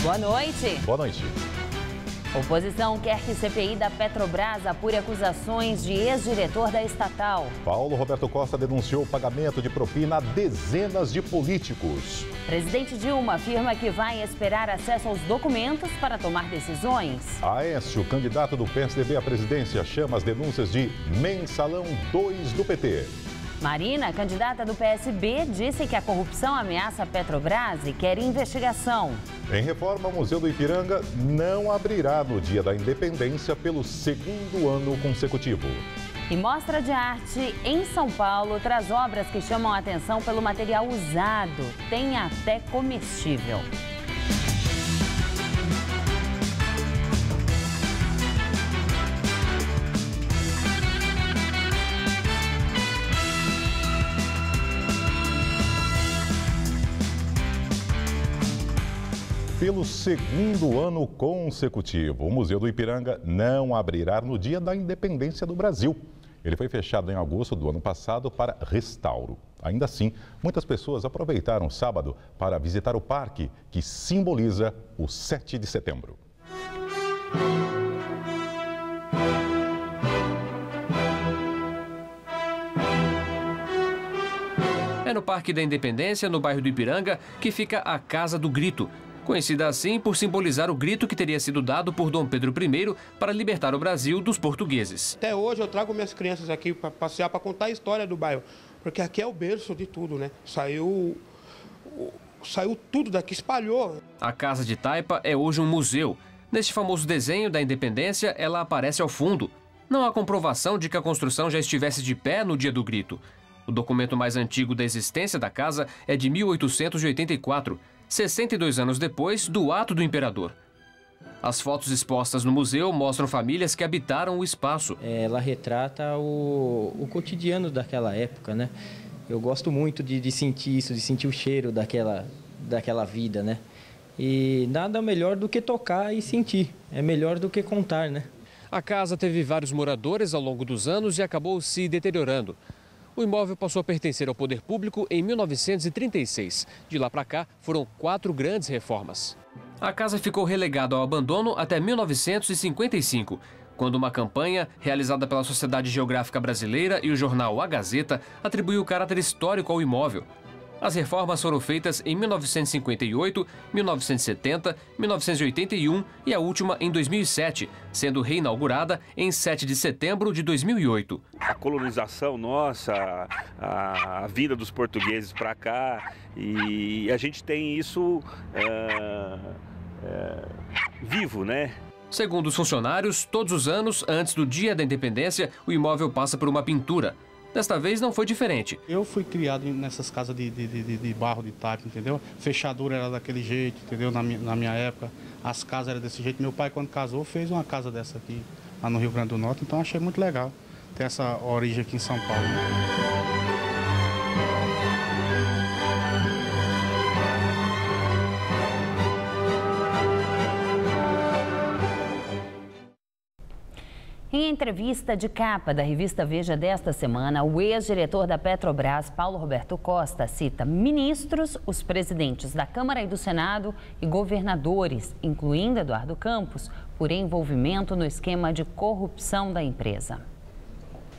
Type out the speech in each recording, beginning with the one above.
Boa noite. Boa noite. Oposição quer que CPI da Petrobras apure acusações de ex-diretor da estatal. Paulo Roberto Costa denunciou o pagamento de propina a dezenas de políticos. Presidente Dilma afirma que vai esperar acesso aos documentos para tomar decisões. Aécio, candidato do PSDB à presidência, chama as denúncias de Mensalão 2 do PT. Marina, candidata do PSB, disse que a corrupção ameaça a Petrobras e quer investigação. Em reforma, o Museu do Ipiranga não abrirá no Dia da Independência pelo segundo ano consecutivo. E Mostra de Arte em São Paulo traz obras que chamam a atenção pelo material usado. Tem até comestível. Pelo segundo ano consecutivo, o Museu do Ipiranga não abrirá no Dia da Independência do Brasil. Ele foi fechado em agosto do ano passado para restauro. Ainda assim, muitas pessoas aproveitaram o sábado para visitar o parque, que simboliza o 7 de setembro. É no Parque da Independência, no bairro do Ipiranga, que fica a Casa do Grito. Conhecida assim por simbolizar o grito que teria sido dado por Dom Pedro I para libertar o Brasil dos portugueses. Até hoje eu trago minhas crianças aqui para passear, para contar a história do bairro, porque aqui é o berço de tudo, né? Saiu tudo daqui, espalhou. A Casa de Taipa é hoje um museu. Neste famoso desenho da Independência, ela aparece ao fundo. Não há comprovação de que a construção já estivesse de pé no dia do grito. O documento mais antigo da existência da casa é de 1884. 62 anos depois do ato do imperador. As fotos expostas no museu mostram famílias que habitaram o espaço. Ela retrata o cotidiano daquela época, né? Eu gosto muito de sentir isso, de sentir o cheiro daquela vida, né? E nada melhor do que tocar e sentir. É melhor do que contar, né? A casa teve vários moradores ao longo dos anos e acabou se deteriorando. O imóvel passou a pertencer ao poder público em 1936. De lá para cá, foram 4 grandes reformas. A casa ficou relegada ao abandono até 1955, quando uma campanha realizada pela Sociedade Geográfica Brasileira e o jornal A Gazeta atribuiu caráter histórico ao imóvel. As reformas foram feitas em 1958, 1970, 1981 e a última em 2007, sendo reinaugurada em 7 de setembro de 2008. A colonização nossa, a vinda dos portugueses para cá, e a gente tem isso vivo, né? Segundo os funcionários, todos os anos, antes do Dia da Independência, o imóvel passa por uma pintura. Desta vez não foi diferente. Eu fui criado nessas casas de barro, de taipa, entendeu? Fechadura era daquele jeito, entendeu? Na minha época, as casas eram desse jeito. Meu pai, quando casou, fez uma casa dessa aqui, lá no Rio Grande do Norte. Então, achei muito legal ter essa origem aqui em São Paulo. Em entrevista de capa da revista Veja desta semana, o ex-diretor da Petrobras, Paulo Roberto Costa, cita ministros, os presidentes da Câmara e do Senado e governadores, incluindo Eduardo Campos, por envolvimento no esquema de corrupção da empresa.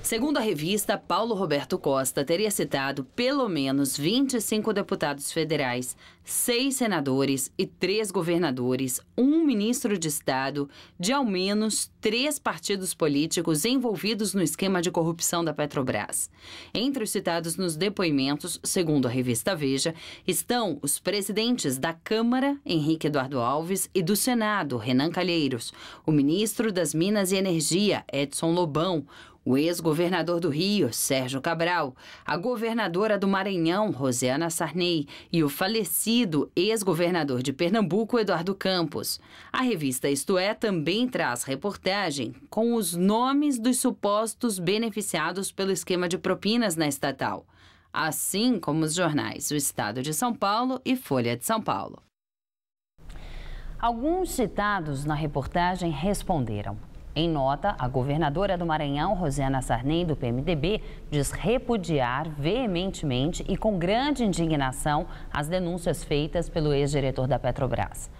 Segundo a revista, Paulo Roberto Costa teria citado pelo menos 25 deputados federais, 6 senadores e 3 governadores, um ministro de Estado, de ao menos 3 partidos políticos envolvidos no esquema de corrupção da Petrobras. Entre os citados nos depoimentos, segundo a revista Veja, estão os presidentes da Câmara, Henrique Eduardo Alves, e do Senado, Renan Calheiros, o ministro das Minas e Energia, Edson Lobão, o ex-governador do Rio, Sérgio Cabral, a governadora do Maranhão, Rosiana Sarney, e o falecido ex-governador de Pernambuco, Eduardo Campos. A revista Isto É também traz reportagem com os nomes dos supostos beneficiados pelo esquema de propinas na estatal, assim como os jornais O Estado de São Paulo e Folha de São Paulo. Alguns citados na reportagem responderam. Em nota, a governadora do Maranhão, Rosiana Sarney, do PMDB, diz repudiar veementemente e com grande indignação as denúncias feitas pelo ex-diretor da Petrobras.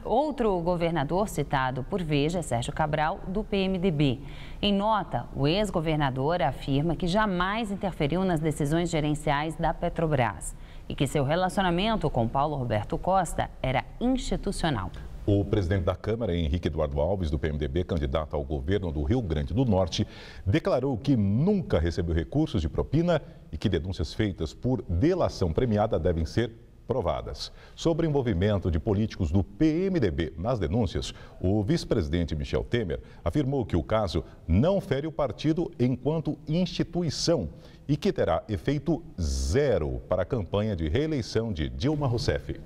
Outro governador citado por Veja é Sérgio Cabral, do PMDB. Em nota, o ex-governador afirma que jamais interferiu nas decisões gerenciais da Petrobras e que seu relacionamento com Paulo Roberto Costa era institucional. O presidente da Câmara, Henrique Eduardo Alves, do PMDB, candidato ao governo do Rio Grande do Norte, declarou que nunca recebeu recursos de propina e que denúncias feitas por delação premiada devem ser provadas. Sobre o envolvimento de políticos do PMDB nas denúncias, o vice-presidente Michel Temer afirmou que o caso não fere o partido enquanto instituição e que terá efeito zero para a campanha de reeleição de Dilma Rousseff.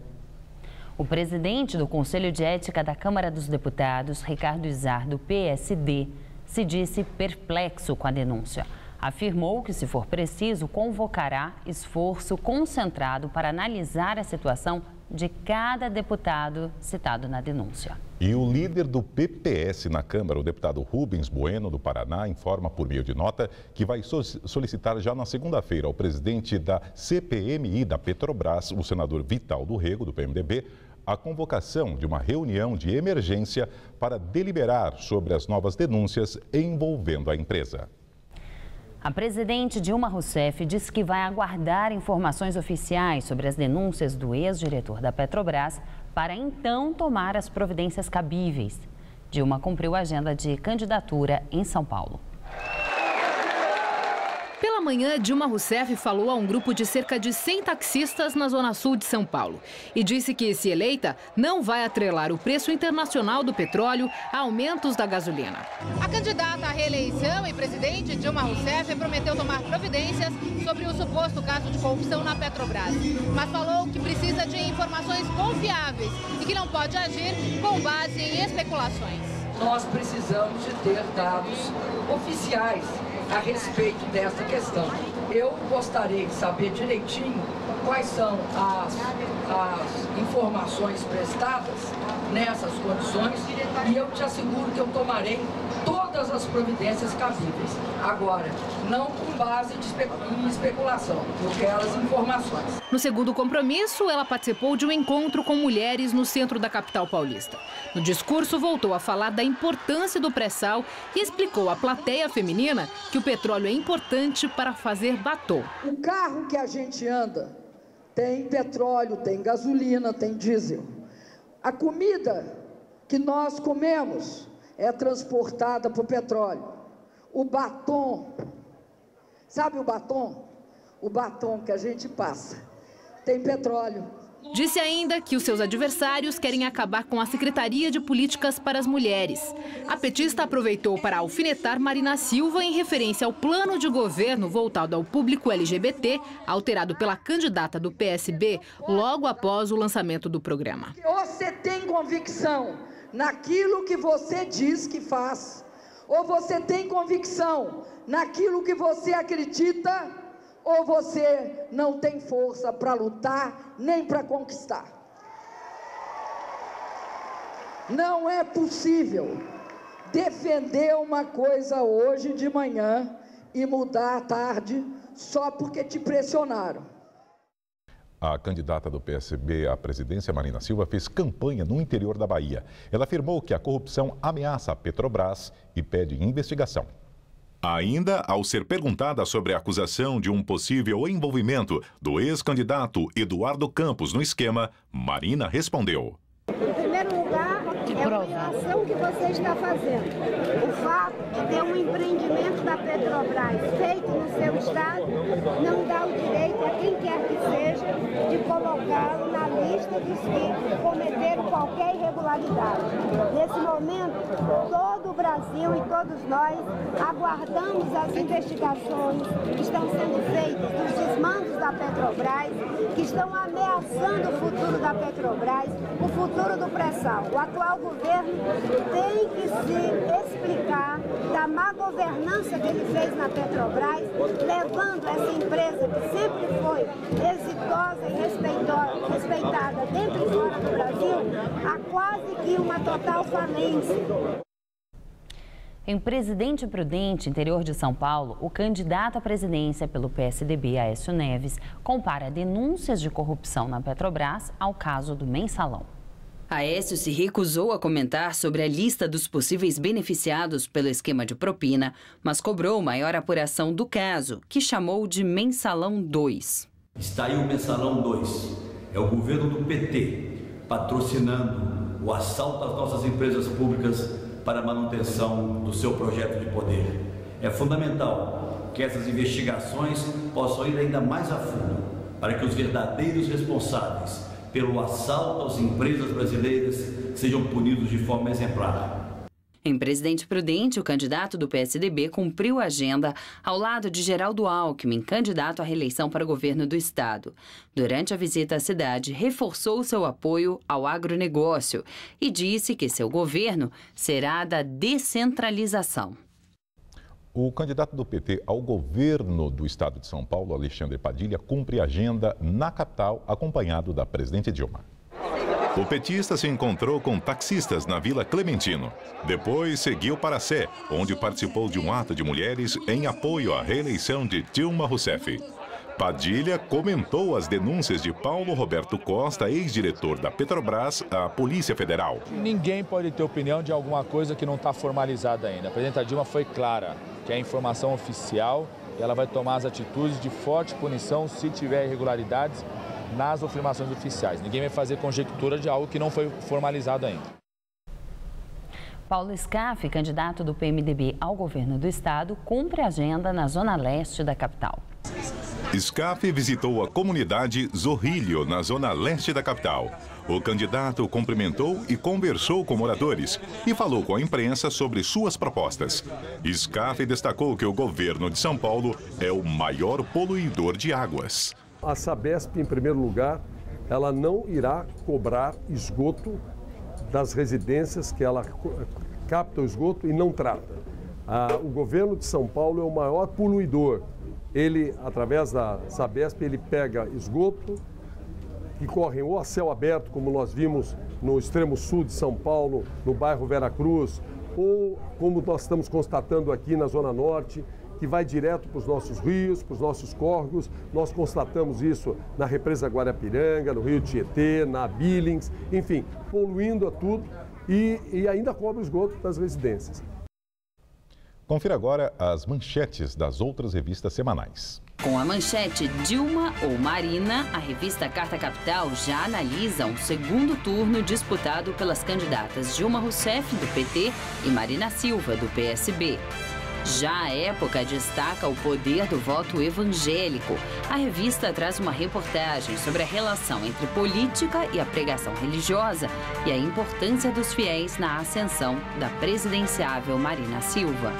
O presidente do Conselho de Ética da Câmara dos Deputados, Ricardo Izar, do PSD, se disse perplexo com a denúncia. Afirmou que, se for preciso, convocará esforço concentrado para analisar a situação de cada deputado citado na denúncia. E o líder do PPS na Câmara, o deputado Rubens Bueno, do Paraná, informa por meio de nota que vai solicitar já na segunda-feira ao presidente da CPMI da Petrobras, o senador Vital do Rego, do PMDB, a convocação de uma reunião de emergência para deliberar sobre as novas denúncias envolvendo a empresa. A presidente Dilma Rousseff disse que vai aguardar informações oficiais sobre as denúncias do ex-diretor da Petrobras para então tomar as providências cabíveis. Dilma cumpriu a agenda de candidatura em São Paulo. Pela manhã, Dilma Rousseff falou a um grupo de cerca de 100 taxistas na Zona Sul de São Paulo e disse que, se eleita, não vai atrelar o preço internacional do petróleo a aumentos da gasolina. A candidata à reeleição e presidente Dilma Rousseff prometeu tomar providências sobre o suposto caso de corrupção na Petrobras, mas falou que precisa de informações confiáveis e que não pode agir com base em especulações. Nós precisamos de ter dados oficiais a respeito dessa questão. Eu gostaria de saber direitinho quais são as informações prestadas nessas condições e eu te asseguro que eu tomarei todas as providências cabíveis. Agora, não com base em especulação, eu quero as informações. No segundo compromisso, ela participou de um encontro com mulheres no centro da capital paulista. No discurso, voltou a falar da importância do pré-sal e explicou à plateia feminina que o petróleo é importante para fazer batom. O carro que a gente anda tem petróleo, tem gasolina, tem diesel. A comida que nós comemos é transportada por petróleo. O batom, sabe o batom? O batom que a gente passa tem petróleo. Disse ainda que os seus adversários querem acabar com a Secretaria de Políticas para as Mulheres. A petista aproveitou para alfinetar Marina Silva em referência ao plano de governo voltado ao público LGBT, alterado pela candidata do PSB logo após o lançamento do programa. Você tem convicção naquilo que você diz que faz, ou você tem convicção naquilo que você acredita, ou você não tem força para lutar nem para conquistar. Não é possível defender uma coisa hoje de manhã e mudar à tarde só porque te pressionaram. A candidata do PSB à presidência, Marina Silva, fez campanha no interior da Bahia. Ela afirmou que a corrupção ameaça a Petrobras e pede investigação. Ainda, ao ser perguntada sobre a acusação de um possível envolvimento do ex-candidato Eduardo Campos no esquema, Marina respondeu. Em primeiro lugar, é uma ilação que você está fazendo. O fato de ter um empreendimento da Petrobras feito no seu estado não dá o direito a quem quer que seja de colocá-lo na lista dos que cometeram qualquer irregularidade. Nesse momento, todo o Brasil e todos nós aguardamos as investigações que estão sendo feitas dos desmandos da Petrobras, que estão ameaçando o futuro da Petrobras, o futuro do pré-sal. O atual governo tem que se explicar da má governança que ele fez na Petrobras, levando essa empresa que sempre foi exitosa e respeitada dentro e fora do Brasil a quase que uma total falência. Em Presidente Prudente, interior de São Paulo, o candidato à presidência pelo PSDB, Aécio Neves, compara denúncias de corrupção na Petrobras ao caso do Mensalão. Aécio se recusou a comentar sobre a lista dos possíveis beneficiados pelo esquema de propina, mas cobrou maior apuração do caso, que chamou de Mensalão 2. Está aí o Mensalão 2. É o governo do PT patrocinando o assalto às nossas empresas públicas para a manutenção do seu projeto de poder. É fundamental que essas investigações possam ir ainda mais a fundo para que os verdadeiros responsáveis pelo assalto às empresas brasileiras sejam punidos de forma exemplar. Em Presidente Prudente, o candidato do PSDB cumpriu a agenda ao lado de Geraldo Alckmin, candidato à reeleição para o governo do estado. Durante a visita à cidade, reforçou seu apoio ao agronegócio e disse que seu governo será da descentralização. O candidato do PT ao governo do estado de São Paulo, Alexandre Padilha, cumpre a agenda na capital, acompanhado da presidente Dilma. O petista se encontrou com taxistas na Vila Clementino. Depois seguiu para a Sé, onde participou de um ato de mulheres em apoio à reeleição de Dilma Rousseff. Padilha comentou as denúncias de Paulo Roberto Costa, ex-diretor da Petrobras, à Polícia Federal. Ninguém pode ter opinião de alguma coisa que não está formalizada ainda. A presidenta Dilma foi clara, que é informação oficial e ela vai tomar as atitudes de forte punição se tiver irregularidades nas afirmações oficiais. Ninguém vai fazer conjectura de algo que não foi formalizado ainda. Paulo Scaff, candidato do PMDB ao governo do estado, cumpre a agenda na zona leste da capital. Scaff visitou a comunidade Zorrilho, na zona leste da capital. O candidato cumprimentou e conversou com moradores e falou com a imprensa sobre suas propostas. Scaff destacou que o governo de São Paulo é o maior poluidor de águas. A Sabesp, em primeiro lugar, ela não irá cobrar esgoto das residências que ela capta o esgoto e não trata. O governo de São Paulo é o maior poluidor. Ele, através da Sabesp, ele pega esgoto que correm ou a céu aberto, como nós vimos no extremo sul de São Paulo, no bairro Veracruz, ou como nós estamos constatando aqui na Zona Norte, que vai direto para os nossos rios, para os nossos córregos. Nós constatamos isso na represa Guarapiranga, no Rio Tietê, na Billings, enfim, poluindo a tudo e ainda cobra o esgoto das residências. Confira agora as manchetes das outras revistas semanais. Com a manchete Dilma ou Marina, a revista Carta Capital já analisa um segundo turno disputado pelas candidatas Dilma Rousseff, do PT, e Marina Silva, do PSB. Já a Época destaca o poder do voto evangélico. A revista traz uma reportagem sobre a relação entre política e a pregação religiosa e a importância dos fiéis na ascensão da presidenciável Marina Silva.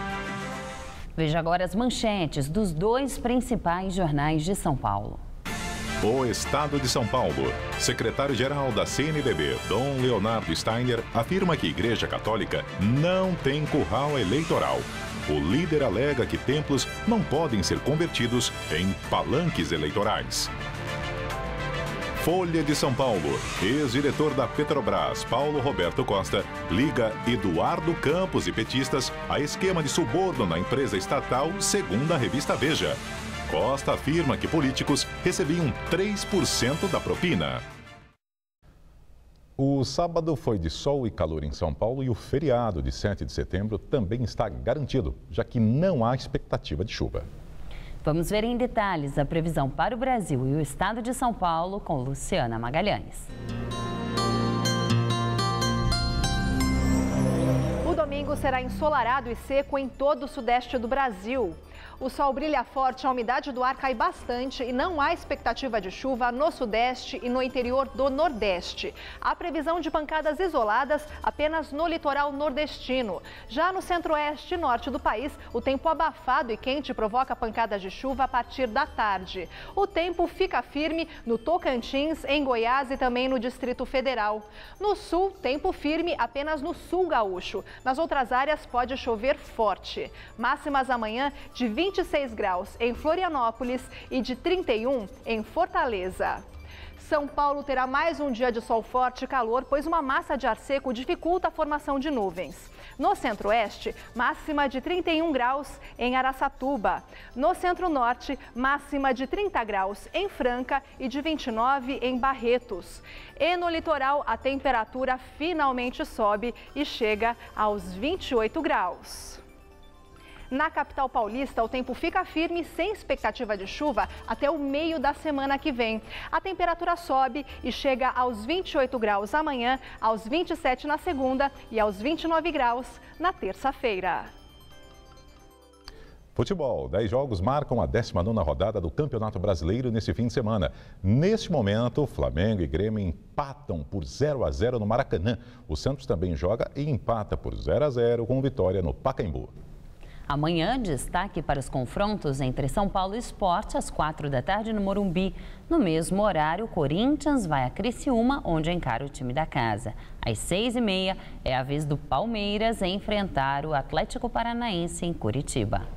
Veja agora as manchetes dos dois principais jornais de São Paulo. O Estado de São Paulo. Secretário-geral da CNBB, Dom Leonardo Steiner, afirma que a Igreja Católica não tem curral eleitoral. O líder alega que templos não podem ser convertidos em palanques eleitorais. Folha de São Paulo. Ex-diretor da Petrobras, Paulo Roberto Costa, liga Eduardo Campos e petistas a esquema de suborno na empresa estatal, segundo a revista Veja. Costa afirma que políticos recebiam 3% da propina. O sábado foi de sol e calor em São Paulo e o feriado de 7 de setembro também está garantido, já que não há expectativa de chuva. Vamos ver em detalhes a previsão para o Brasil e o estado de São Paulo com Luciana Magalhães. O domingo será ensolarado e seco em todo o sudeste do Brasil. O sol brilha forte, a umidade do ar cai bastante e não há expectativa de chuva no sudeste e no interior do nordeste. Há previsão de pancadas isoladas apenas no litoral nordestino. Já no centro-oeste e norte do país, o tempo abafado e quente provoca pancadas de chuva a partir da tarde. O tempo fica firme no Tocantins, em Goiás e também no Distrito Federal. No sul, tempo firme apenas no sul gaúcho. Nas outras áreas pode chover forte. Máximas amanhã de 26 graus em Florianópolis e de 31 em Fortaleza. São Paulo terá mais um dia de sol forte e calor, pois uma massa de ar seco dificulta a formação de nuvens. No centro-oeste, máxima de 31 graus em Araçatuba. No centro-norte, máxima de 30 graus em Franca e de 29 em Barretos. E no litoral, a temperatura finalmente sobe e chega aos 28 graus. Na capital paulista, o tempo fica firme, sem expectativa de chuva, até o meio da semana que vem. A temperatura sobe e chega aos 28 graus amanhã, aos 27 na segunda e aos 29 graus na terça-feira. Futebol, 10 jogos marcam a 19ª rodada do Campeonato Brasileiro nesse fim de semana. Neste momento, Flamengo e Grêmio empatam por 0-0 no Maracanã. O Santos também joga e empata por 0-0 com vitória no Pacaembu. Amanhã, destaque para os confrontos entre São Paulo e Sport, às 4 da tarde no Morumbi. No mesmo horário, o Corinthians vai a Criciúma, onde encara o time da casa. Às 6h30, é a vez do Palmeiras enfrentar o Atlético Paranaense em Curitiba.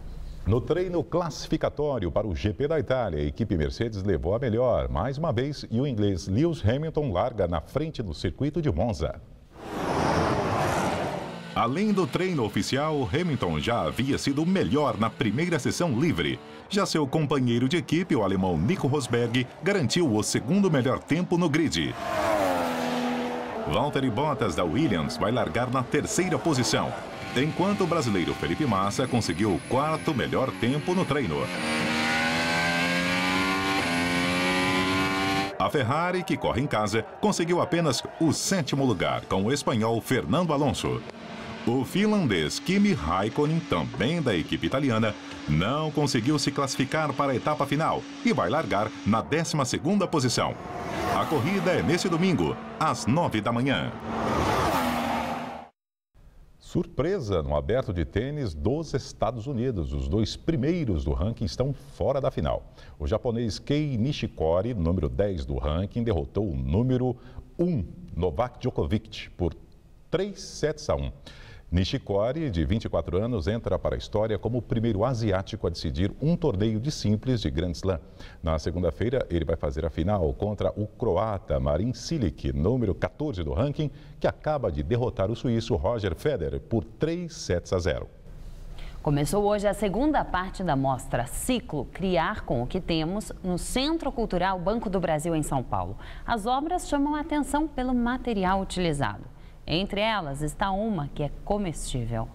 No treino classificatório para o GP da Itália, a equipe Mercedes levou a melhor mais uma vez e o inglês Lewis Hamilton larga na frente do circuito de Monza. Além do treino oficial, Hamilton já havia sido o melhor na primeira sessão livre. Já seu companheiro de equipe, o alemão Nico Rosberg, garantiu o segundo melhor tempo no grid. Valtteri Bottas da Williams vai largar na terceira posição, enquanto o brasileiro Felipe Massa conseguiu o quarto melhor tempo no treino. A Ferrari, que corre em casa, conseguiu apenas o 7º lugar, com o espanhol Fernando Alonso. O finlandês Kimi Raikkonen, também da equipe italiana, não conseguiu se classificar para a etapa final e vai largar na 12ª posição. A corrida é nesse domingo, às 9 da manhã. Surpresa no aberto de tênis dos Estados Unidos. Os 2 primeiros do ranking estão fora da final. O japonês Kei Nishikori, número 10 do ranking, derrotou o número 1, Novak Djokovic, por 3-1. Nishikori, de 24 anos, entra para a história como o primeiro asiático a decidir um torneio de simples de Grand Slam. Na segunda-feira, ele vai fazer a final contra o croata Marin Cilic, número 14 do ranking, que acaba de derrotar o suíço Roger Federer por 3-0. Começou hoje a segunda parte da mostra Ciclo Criar com o que Temos, no Centro Cultural Banco do Brasil, em São Paulo. As obras chamam a atenção pelo material utilizado. Entre elas está uma que é comestível.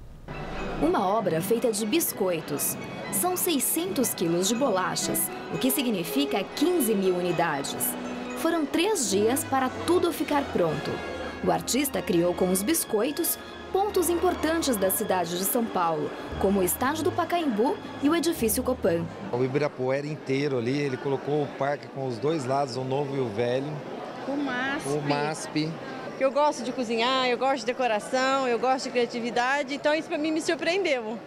Uma obra feita de biscoitos. São 600 quilos de bolachas, o que significa 15 mil unidades. Foram 3 dias para tudo ficar pronto. O artista criou com os biscoitos pontos importantes da cidade de São Paulo, como o estádio do Pacaembu e o edifício Copan. O Ibirapuera inteiro ali, ele colocou o parque com os 2 lados, o novo e o velho. O MASP. Eu gosto de cozinhar, eu gosto de decoração, eu gosto de criatividade, então isso para mim me surpreendeu.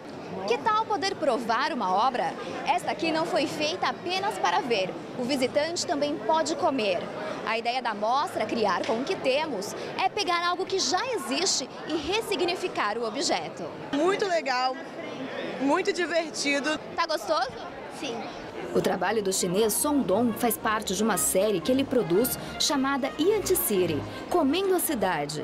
Que tal poder provar uma obra? Esta aqui não foi feita apenas para ver. O visitante também pode comer. A ideia da mostra Criar com o que Temos é pegar algo que já existe e ressignificar o objeto. Muito legal, muito divertido. Tá gostoso? Sim. O trabalho do chinês Song Dong faz parte de uma série que ele produz chamada Yanti City, Comendo a Cidade.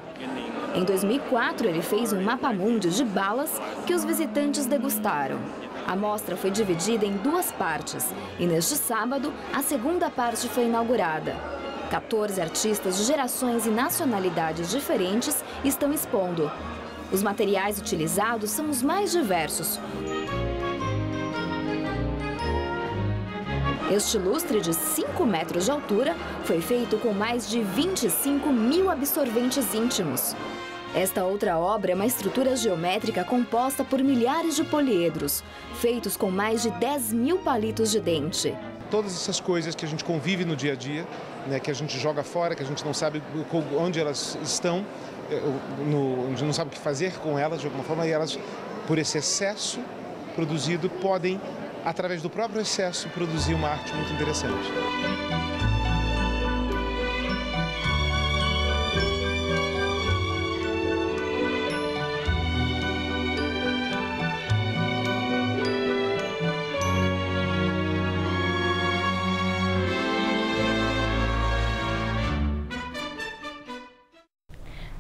Em 2004, ele fez um mapa-mundi de balas que os visitantes degustaram. A mostra foi dividida em 2 partes e neste sábado, a segunda parte foi inaugurada. 14 artistas de gerações e nacionalidades diferentes estão expondo. Os materiais utilizados são os mais diversos. Este lustre de 5 metros de altura foi feito com mais de 25 mil absorventes íntimos. Esta outra obra é uma estrutura geométrica composta por milhares de poliedros, feitos com mais de 10 mil palitos de dente. Todas essas coisas que a gente convive no dia a dia, né, que a gente joga fora, que a gente não sabe onde elas estão, a gente não sabe o que fazer com elas de alguma forma, e elas, por esse excesso produzido, podem, através do próprio excesso, produzir uma arte muito interessante.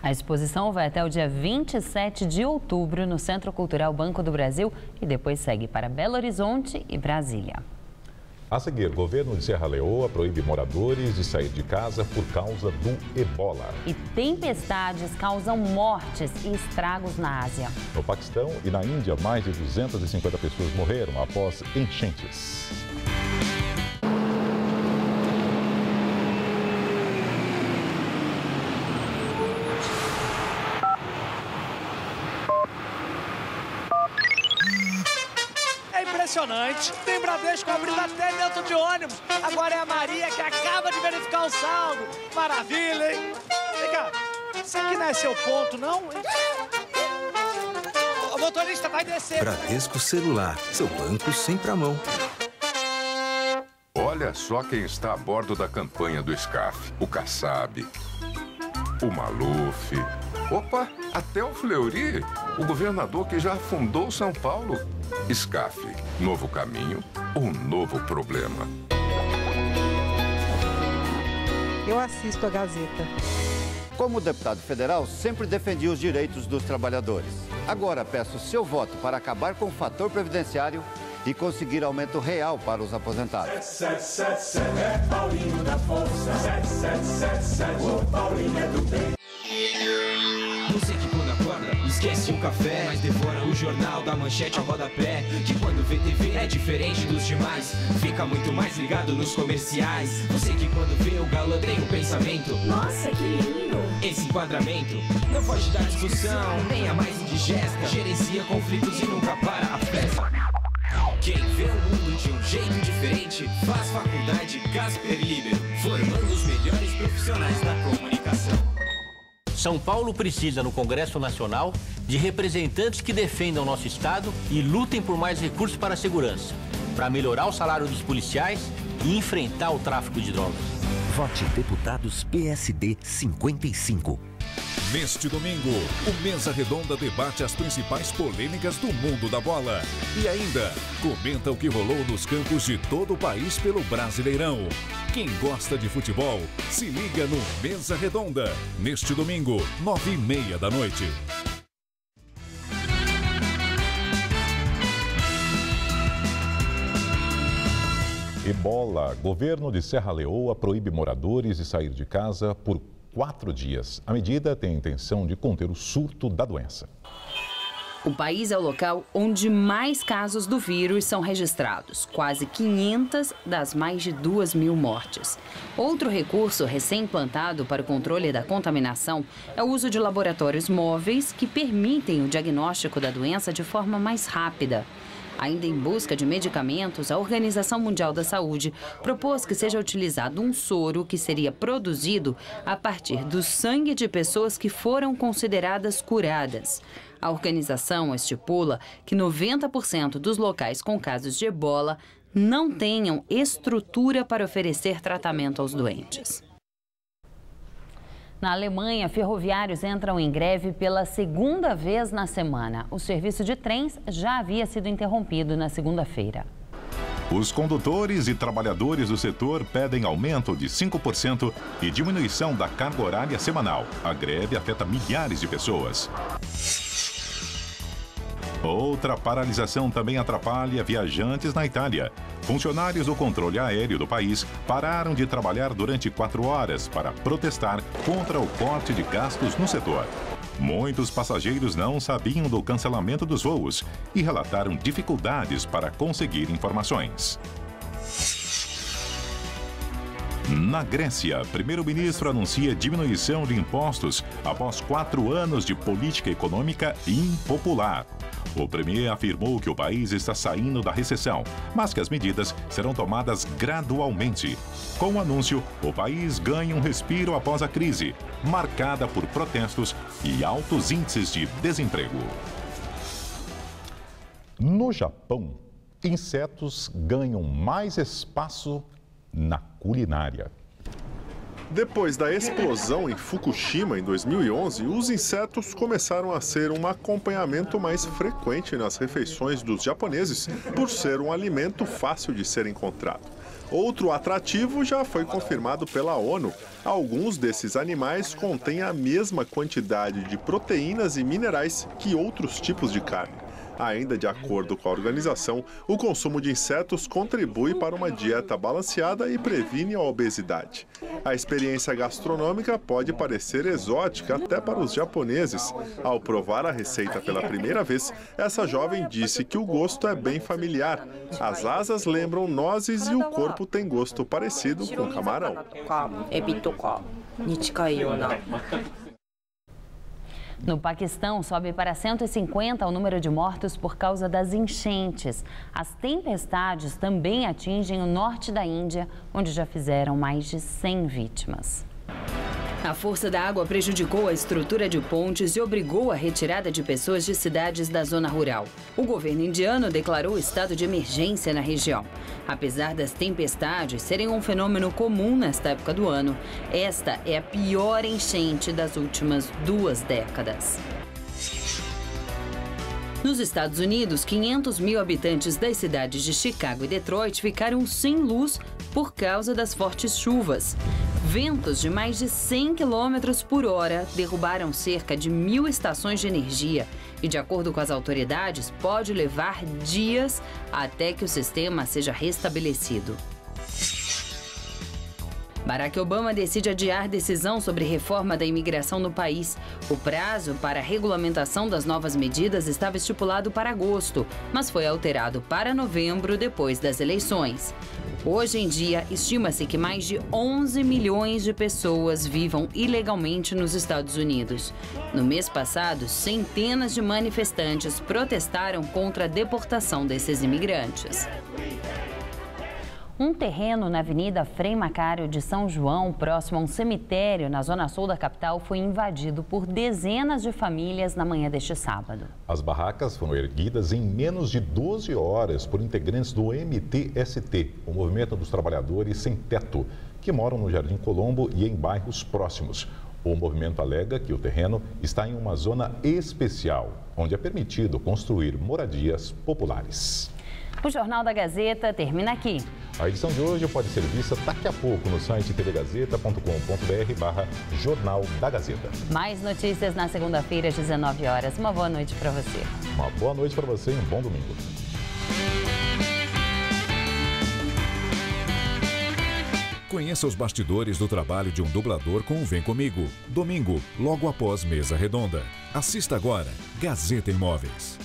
A exposição vai até o dia 27 de outubro no Centro Cultural Banco do Brasil e depois segue para Belo Horizonte e Brasília. A seguir, o governo de Serra Leoa proíbe moradores de sair de casa por causa do ebola. E tempestades causam mortes e estragos na Ásia. No Paquistão e na Índia, mais de 250 pessoas morreram após enchentes. Impressionante. Tem Bradesco abrindo até dentro de ônibus. Agora é a Maria que acaba de verificar o saldo. Maravilha, hein? Vem cá, isso aqui não é seu ponto, não? O motorista vai descer. Bradesco Celular, seu banco sempre à mão. Olha só quem está a bordo da campanha do SCAF. O Kassab, o Maluf. Opa, até o Fleury, o governador que já fundou São Paulo. SCAF, novo caminho, um novo problema. Eu assisto a Gazeta. Como deputado federal, sempre defendi os direitos dos trabalhadores. Agora peço seu voto para acabar com o fator previdenciário e conseguir aumento real para os aposentados. 777 é Paulinho da Força. 777, o Paulinho é do bem. Você que quando acorda esquece o café, mas devora o jornal da manchete ao rodapé. Que quando vê TV é diferente dos demais, fica muito mais ligado nos comerciais. Você que quando vê o galã tem um pensamento, nossa, que lindo. Esse enquadramento não pode dar discussão, nem a mais indigesta. Gerencia conflitos e nunca para a festa. Quem vê o mundo de um jeito diferente faz faculdade Casper Libero, formando os melhores profissionais da comunicação. São Paulo precisa, no Congresso Nacional, de representantes que defendam nosso Estado e lutem por mais recursos para a segurança, para melhorar o salário dos policiais e enfrentar o tráfico de drogas. Vote Deputados PSD 55. Neste domingo, o Mesa Redonda debate as principais polêmicas do mundo da bola. E ainda, comenta o que rolou nos campos de todo o país pelo Brasileirão. Quem gosta de futebol, se liga no Mesa Redonda. Neste domingo, 9h30 da noite. Ebola. Governo de Serra Leoa proíbe moradores de sair de casa por 4 dias. A medida tem a intenção de conter o surto da doença. O país é o local onde mais casos do vírus são registrados, quase 500 das mais de 2.000 mortes. Outro recurso recém-implantado para o controle da contaminação é o uso de laboratórios móveis que permitem o diagnóstico da doença de forma mais rápida. Ainda em busca de medicamentos, a Organização Mundial da Saúde propôs que seja utilizado um soro que seria produzido a partir do sangue de pessoas que foram consideradas curadas. A organização estipula que 90% dos locais com casos de ebola não tenham estrutura para oferecer tratamento aos doentes. Na Alemanha, ferroviários entram em greve pela 2ª vez na semana. O serviço de trens já havia sido interrompido na segunda-feira. Os condutores e trabalhadores do setor pedem aumento de 5% e diminuição da carga horária semanal. A greve afeta milhares de pessoas. Outra paralisação também atrapalha viajantes na Itália. Funcionários do controle aéreo do país pararam de trabalhar durante 4 horas para protestar contra o corte de gastos no setor. Muitos passageiros não sabiam do cancelamento dos voos e relataram dificuldades para conseguir informações. Na Grécia, primeiro-ministro anuncia diminuição de impostos após 4 anos de política econômica impopular. O premier afirmou que o país está saindo da recessão, mas que as medidas serão tomadas gradualmente. Com o anúncio, o país ganha um respiro após a crise, marcada por protestos e altos índices de desemprego. No Japão, insetos ganham mais espaço na culinária. Depois da explosão em Fukushima em 2011, os insetos começaram a ser um acompanhamento mais frequente nas refeições dos japoneses, por ser um alimento fácil de ser encontrado. Outro atrativo já foi confirmado pela ONU. Alguns desses animais contêm a mesma quantidade de proteínas e minerais que outros tipos de carne. Ainda de acordo com a organização, o consumo de insetos contribui para uma dieta balanceada e previne a obesidade. A experiência gastronômica pode parecer exótica até para os japoneses. Ao provar a receita pela primeira vez, essa jovem disse que o gosto é bem familiar. As asas lembram nozes e o corpo tem gosto parecido com camarão. No Paquistão, sobe para 150 o número de mortos por causa das enchentes. As tempestades também atingem o norte da Índia, onde já fizeram mais de 100 vítimas. A força da água prejudicou a estrutura de pontes e obrigou a retirada de pessoas de cidades da zona rural. O governo indiano declarou estado de emergência na região. Apesar das tempestades serem um fenômeno comum nesta época do ano, esta é a pior enchente das últimas 2 décadas. Nos Estados Unidos, 500 mil habitantes das cidades de Chicago e Detroit ficaram sem luz por causa das fortes chuvas. Ventos de mais de 100 km por hora derrubaram cerca de 1.000 estações de energia e, de acordo com as autoridades, pode levar dias até que o sistema seja restabelecido. Barack Obama decide adiar decisão sobre reforma da imigração no país. O prazo para a regulamentação das novas medidas estava estipulado para agosto, mas foi alterado para novembro depois das eleições. Hoje em dia, estima-se que mais de 11 milhões de pessoas vivam ilegalmente nos Estados Unidos. No mês passado, centenas de manifestantes protestaram contra a deportação desses imigrantes. Um terreno na Avenida Frei Macário de São João, próximo a um cemitério na zona sul da capital, foi invadido por dezenas de famílias na manhã deste sábado. As barracas foram erguidas em menos de 12 horas por integrantes do MTST, o Movimento dos Trabalhadores Sem Teto, que moram no Jardim Colombo e em bairros próximos. O movimento alega que o terreno está em uma zona especial, onde é permitido construir moradias populares. O Jornal da Gazeta termina aqui. A edição de hoje pode ser vista daqui a pouco no site tvgazeta.com.br/Jornal da Gazeta. Mais notícias na segunda-feira às 19 horas. Uma boa noite para você. Uma boa noite para você e um bom domingo. Conheça os bastidores do trabalho de um dublador com o Vem Comigo. Domingo, logo após Mesa Redonda. Assista agora, Gazeta Imóveis.